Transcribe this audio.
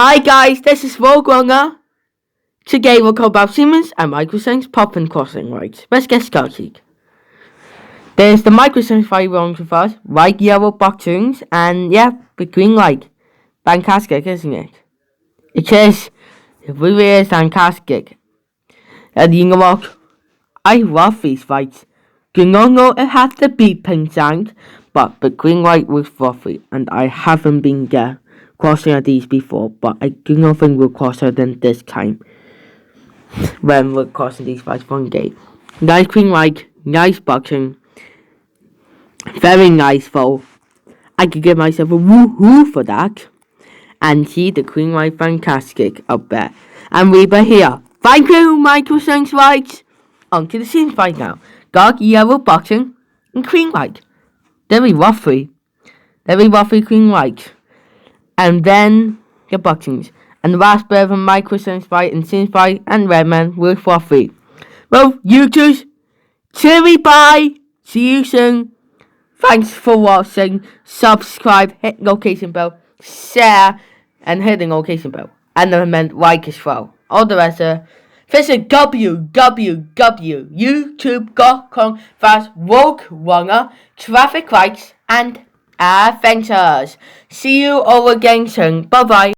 Hi guys, this is Rogue. Today we'll talk about Siemens and micosense puffin crossing rights. Let's get started. There's the micosense fire wrong with us, white yellow buttons, and the green light. Fantastic, isn't it? It is. It really is fantastic. And you know what? I love these lights. You know it has the beeping sound, but the green light was fluffy, and I haven't been crossing of these before, but I do not think we'll cross her than this time when we're crossing these lights one day. Nice green light, nice button, very nice though. I could give myself a woohoo for that. And see the green light fantastic up there. And we were here. Thank you, micosense lights. On to the scenes right now. Dark yellow button and green light. Very roughy green light. And then the buttons. And the last bit of a micosense light and sense light and redman were fluffy. Well, you two, cheery bye. See you soon. Thanks for watching. Subscribe, hit notification bell, share, and hit the notification bell. And I meant like as well. All the rest visit www.youtube.com/Rogue traffic lights and adventures. See you all again soon. Bye bye.